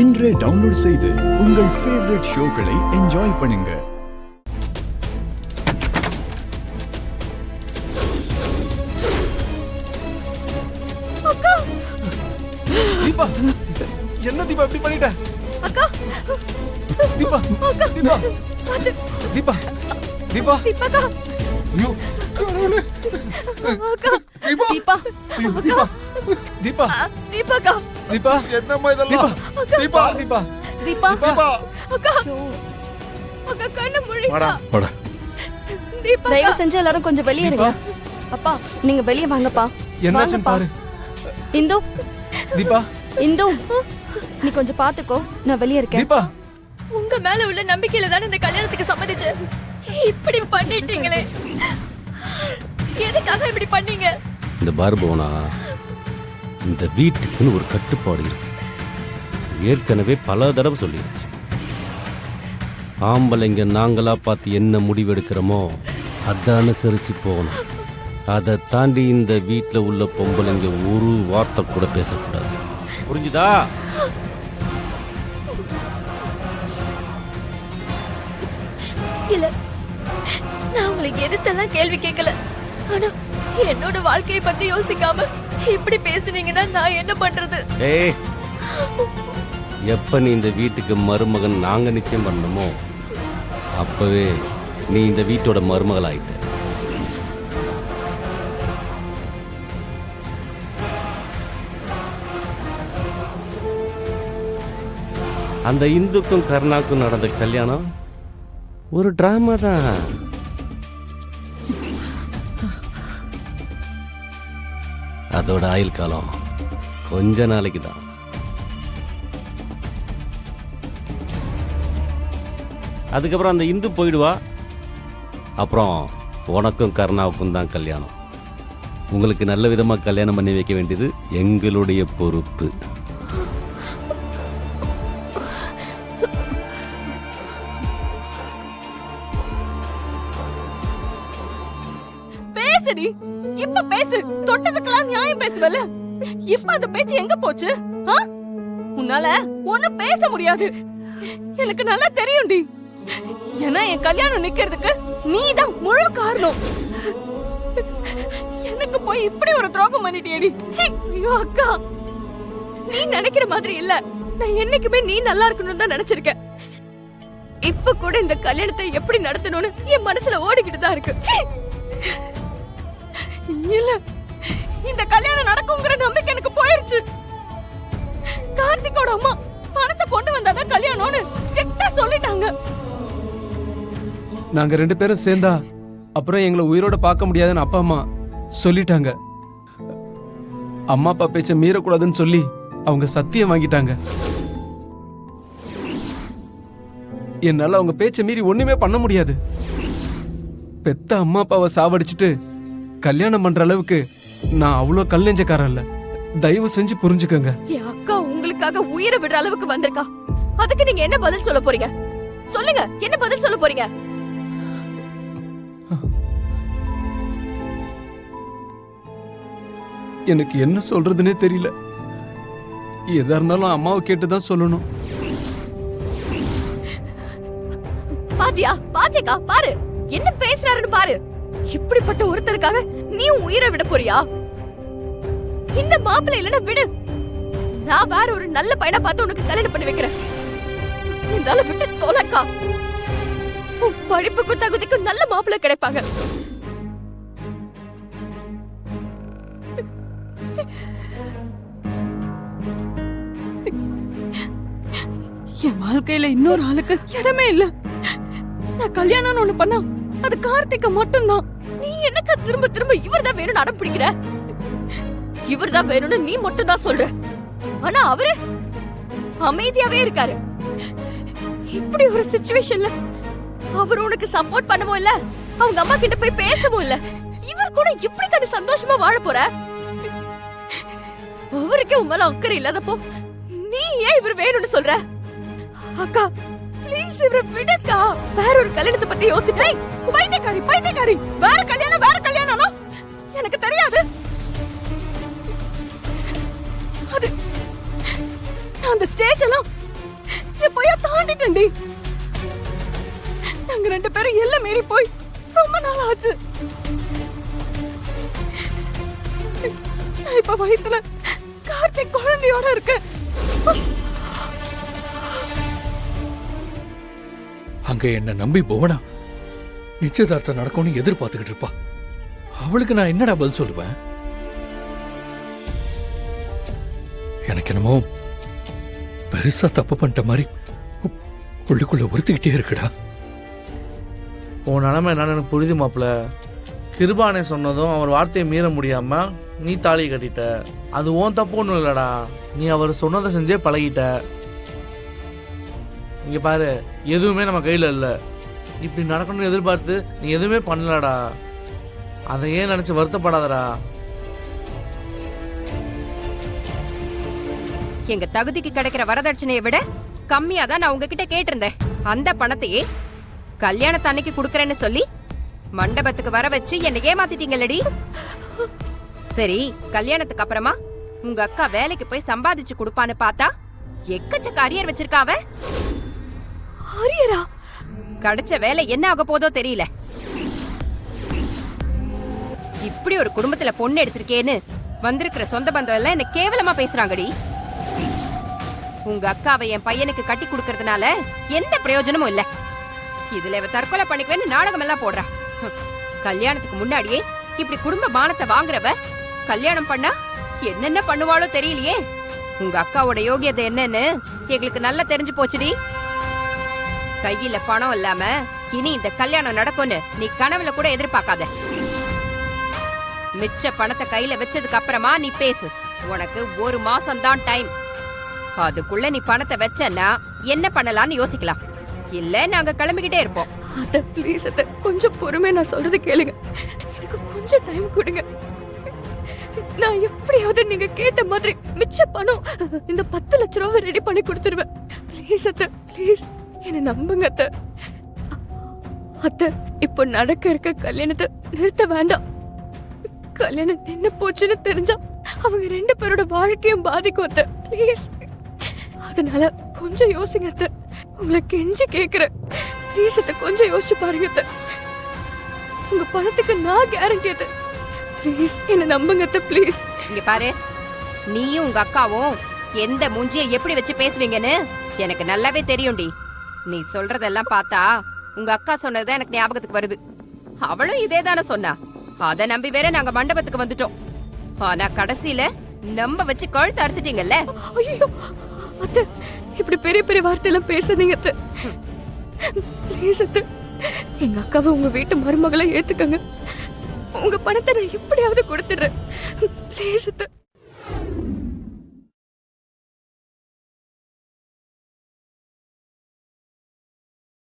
இன்றே டவுன்லோட் செய்து உங்கள் ஃபேவரட் ஷோக்களை என்ஜாய் பண்ணுங்க. தீபா, என்ன தீபா இப்படி பண்ணிட்ட? அக்கா, தீபா, தீபா, தீபா, தீபா, தீபா, ஐயோ, கடவுளே. தீபா, தீபா, ஐயோ, தீபா, தீபா, தீபாக்கா, தீபா, என்னம்மா இதெல்லாம்? தீபா, தீபா, தீபா, தீபா, அக்கா, அக்கா கண்ணு மூடி. வாடா. தீபா, தயவு செஞ்சு எல்லாரும் கொஞ்சம் வெளியே இருங்க. அப்பா நீங்க வெளியே வாங்கப்பா. என்னாச்சுன்னு பாரு. இந்து, தீபா, இந்து நீ கொஞ்சம் பாத்துக்கோ, நான் வெளியே இருக்கேன். தீபா, உங்க மேல உள்ள நம்பிக்கையில தானே இந்த கல்யாணத்துக்கு சம்மதிச்சு. இப்படி பண்ணிட்டீங்களே, எதுக்காக இப்படி பண்ணீங்க? இந்த பார்போனா, இந்த வீட்டுக்குன்னு ஒரு கட்டுப்பாடு இருக்கு. ஏற்கனவே பல தடவை சொல்லிடுச்சு. ஆம்பளைங்க நாங்களா பார்த்து என்ன முடிவெடுக்கிறோமோ அதை அனுசரிச்சு போகணும். அதை தாண்டி இந்த வீட்டில் உள்ள பொம்பளைங்க ஒரு வார்த்தை கூட பேசக்கூடாது. புரிஞ்சுதா? இல்ல, நான் உங்களுக்கு எதிர்த்தெல்லாம் கேள்வி கேட்கல. ஆனா என்னோட வாழ்க்கையை பத்தி யோசிக்காம இப்படி பேசுனீங்கன்னா நான் என்ன பண்றது? ஏய், எப்ப நீ இந்த வீட்டுக்கு மருமகன் நாங்க நிச்சயம் பண்ணணுமோ அப்பவே நீ இந்த வீட்டோட மருமகள் ஆயிட்ட. அந்த இந்துக்கும் கருணாக்கும் நடந்த கல்யாணம் ஒரு டிராமா தான். அதோட ஆயுள் காலம் கொஞ்ச நாளைக்கு தான். அதுக்கப்புறம் அந்த இந்து போயிடுவா. அப்புறம் உனக்கும் கருணாவுக்கும் தான் கல்யாணம். உங்களுக்கு நல்ல விதமாக கல்யாணம் பண்ணி வைக்க வேண்டியது எங்களுடைய பொறுப்பு. பேசுடி, இப்ப பேசு. தொட்டதுக்கெல்லாம் நியாயம் பேசுவல. இப்ப அந்த பேச்சு எங்க போச்சு? உன்னால ஒண்ணும் பேச முடியாது. எனக்கு நல்லா தெரியும்டி. ஏன்னா என் கல்யாணம் நிக்கிறதுக்கு நீதான் முழு காரணம். எனக்கு போய் இப்படி ஒரு துரோகம் பண்ணிட்டியேடி. ஐயோ அக்கா, நீ நினைக்கிற மாதிரி இல்ல. நான் என்னைக்குமே நீ நல்லா இருக்கணும்னு தான் நினைச்சிருக்கேன். இப்ப கூட இந்த கல்யாணத்தை எப்படி நடத்தணும்னு என் மனசுல ஓடிக்கிட்டு தான் இருக்கு. இல்ல, இந்த கல்யாணம் நடக்குங்கிற நம்பிக்கை எனக்கு போயிருச்சு. கார்த்திகோட அம்மா பணத்தை கொண்டு வந்தாதான் கல்யாணம்னு ஸ்ட்ரிக்ட்டா சொல்லிட்டாங்க. நாங்க ரெண்டு பேரும் சேர்ந்தா அப்புறம் எங்களை உயிரோட பார்க்க முடியாதுன்னு அப்பா அம்மா சொல்லிட்டாங்க. அம்மா அப்பா பேச்ச மீறக்கூடாதுன்னு சொல்லி அவங்க சத்தியம் வாங்கிட்டாங்க. என்னால அவங்க பேச்ச மீறி ஒண்ணுமே பண்ண முடியாது. பெத்த அம்மா அப்பாவை சாவடிச்சுட்டு கல்யாணம் பண்ற அளவுக்கு நான் அவ்வளவு கல் நெஞ்சக்காரன் இல்ல. தயவு செஞ்சு புரிஞ்சுக்கங்க. என் அக்கா உங்களுக்காக உயிரை விடுற அளவுக்கு வந்திருக்கா. அதுக்கு நீங்க என்ன பதில் சொல்ல போறீங்க? சொல்லுங்க, என்ன பதில் சொல்ல போறீங்க? எனக்கு என்ன சொல்றதுன்னே தெரியல. எதா இருந்தாலும் அம்மாவை கேட்டுதான் சொல்லணும். பாத்தியா, பாத்தியக்கா, பாரு என்ன பேசுறாருன்னு பாரு. இப்படிப்பட்ட ஒருத்தருக்காக நீ உயிரை விட போறியா? இந்த மாப்பிள்ளை இல்லைன்னா விடு. நான் வேற ஒரு நல்ல பையனா பார்த்து உனக்கு கல்யாணம் பண்ணி வைக்கிறேன். இந்த விட்டு தொலைக்கா. உன் படிப்புக்கும் தகுதிக்கும் நல்ல மாப்பிள்ளை கிடைப்பாங்க. என் வாழ்க்கையில இன்னொரு ஆளுக்கு இடமே இல்ல. நான் கல்யாணம்னு ஒண்ணு பண்ணா அது கார்த்திக்க மட்டும்தான். நீ எனக்கு திரும்ப திரும்ப இவர்தான் வேணும்னு அடம் பிடிக்கிற. இவர்தான் வேணும்னு நீ மட்டும் தான் சொல்ற. ஆனா அவரு அமைதியாவே இருக்காரு. இப்படி ஒரு சிச்சுவேஷன்ல அவர் உனக்கு சப்போர்ட் பண்ணவும் இல்ல, அவங்க அம்மா கிட்ட போய் பேசவும் இல்ல. இவர் கூட எப்படி தானே சந்தோஷமா வாழ போற? அவருக்கே உண்மையில அக்கறை இல்லாதப்போ நீ ஏன் இவர் வேணும்னு சொல்ற? அக்கா ப்ளீஸ் இவரை விடுக்கா. வேற ஒரு கல்யாணத்தை பத்தி யோசிப்பே. பைத்தியக்காரி, பைத்தியக்காரி. வேற கல்யாணம், வேற கல்யாணம்னா எனக்கு தெரியாது. அது அந்த ஸ்டேஜ் எல்லாம் எப்போயோ தாண்டிட்டேன்டி. நாங்க 2 பேரும் எல்லாம் மீறி போய் ரொம்ப நாள் ஆச்சு. நான் இப்ப வயித்துல கார்த்திக் குழந்தையோட இருக்கேன். அங்க என்ன நம்பி புவனா நிச்சயதார்த்தம் நடக்கும்னு எதிர்பார்த்துக்கிட்டு இருப்பா. அவளுக்கு நான் என்னடா பதில் சொல்லுவேன்? எனக்கு என்னமோ பெருசா தப்பு பண்ணிட்ட மாதிரி உள்ளுக்குள்ள உறுத்திக்கிட்டே இருக்குடா. உன் நிலைமை என்னன்னு எனக்கு புரியுது மாப்பிள்ள. கிருபானே சொன்னதும் அவர் வார்த்தையை மீற முடியாம நீ தாலி கட்டிட்ட. அது உன் தப்பு ஒன்றும் இல்லடா. நீ அவர் சொன்னதை செஞ்சே பழகிட்ட. இங்க பாரு, எதுவுமே நம்ம கையில இல்லை. இப்படி நடக்கணும்னு எதிர்பார்த்து நீ எதுவுமே பண்ணலடா. அதை ஏன் நினைச்சு வருத்தப்படாதடா. எங்க தகுதிக்கு கிடைக்கிற வரதட்சணையை விட கம்மியா தான் நான் உங்ககிட்ட கேட்டிருந்தேன். அந்த பணத்தையே கல்யாணத்து அன்னைக்கு குடுக்கறேன்னு சொல்லி மண்டபத்துக்கு வர வச்சு என்னை ஏமாத்திட்டீங்களடி. சரி, கல்யாணத்துக்கு அப்புறமா உங்க அக்கா வேலைக்கு போய் சம்பாதிச்சு கொடுப்பான்னு பார்த்தா எக்கச்சக்க அரியர் வச்சிருக்காவ. அரியரா? கிடைச்ச வேலை என்ன ஆக போதோ தெரியல. இப்படி ஒரு குடும்பத்துல பொண்ணு எடுத்திருக்கேன்னு வந்திருக்கிற சொந்த பந்தம் எல்லாம் என்ன கேவலமா பேசுறாங்கடி. உங்க அக்காவை என் பையனுக்கு கட்டி கொடுக்கறதுனால எந்த பிரயோஜனமும் இல்ல. இதுல இவ தற்கொலை பண்ணிக்குவேன்னு நாடகம் எல்லாம் போடுறா. கல்யாணத்துக்கு முன்னாடியே இப்படி குடும்ப மானத்தை வாங்குறவ கல்யாணம் பண்ணா என்னென்ன பண்ணுவாளோ தெரியலையே. உங்க அக்காவோட யோகியதை என்னன்னு எங்களுக்கு நல்லா தெரிஞ்சு போச்சுடி. கையில பணம் இல்லாம இனி இந்த கல்யாணம் நடக்கும்னு நீ கனவுல கூட எதிர்பார்க்காத. மிச்ச பணத்தை கையில வச்சதுக்கு அப்புறமா நீ பேசு. உனக்கு 1 மாசம் தான் டைம். அதுக்குள்ள நீ பணத்தை வச்சன்னா என்ன பண்ணலாம்னு யோசிக்கலாம். இல்ல நாங்க கிளம்பிக்கிட்டே இருப்போம். அத்தை ப்ளீஸ் அத்தை, கொஞ்சம் பொறுமை, நான் சொல்றது கேளுங்க. எனக்கு கொஞ்சம் டைம் கொடுங்க. நான் எப்படியாவது நீங்க கேட்ட மாதிரி மிச்ச பணம் இந்த 10 லட்ச ரூபாவை ரெடி பண்ணி கொடுத்துருவேன். ப்ளீஸ் அத்தை, ப்ளீஸ் என்ன நம்புங்க அத்தை. அத்தை, இப்போ நடக்க இருக்க கல்யாணத்தை நிறுத்த வேண்டாம். கல்யாணம் என்ன போச்சுன்னு தெரிஞ்சா அவங்க 2 பேரோட வாழ்க்கையும் பாதிக்கும் அத்தை. ப்ளீஸ், அதனால கொஞ்சம் யோசிங்க அத்தை. உங்களை கெஞ்சி கேக்குறேன். ப்ளீஸ் அத்தை, கொஞ்சம் யோசிச்சு பாருங்க அத்தை. உங்க பணத்துக்கு நான் கேரண்டி அத்தை. ப்ளீஸ் என்ன நம்புங்க அத்தை, ப்ளீஸ். இங்க பாரு, நீயும் உங்க அக்காவும் எந்த மூஞ்சியை எப்படி வச்சு பேசுவீங்கன்னு எனக்கு நல்லாவே தெரியும்டி. நீ சொல்றதெல்லாம் பார்த்தா உங்க அக்கா சொன்னதுதான் எனக்கு ஞாபகத்துக்கு வருது. அவளும் இதே தானே சொன்னா. அத நம்பி வேற நாங்க மண்டபத்துக்கு வந்துட்டோம். ஆனா கடைசியில நம்ப வச்சு கழுத்து அறுத்துட்டீங்கல்ல. ஐயோ அத்தை, இப்படி பெரிய பெரிய வார்த்தையெல்லாம் பேசுறீங்க அத்தை. ப்ளீஸ் அத்தை, எங்க அக்காவை உங்க வீட்டு மருமகளை ஏத்துக்கங்க. உங்க பணத்தை நான் எப்படியாவது கொடுத்துடுறேன். ப்ளீஸ் அத்தை.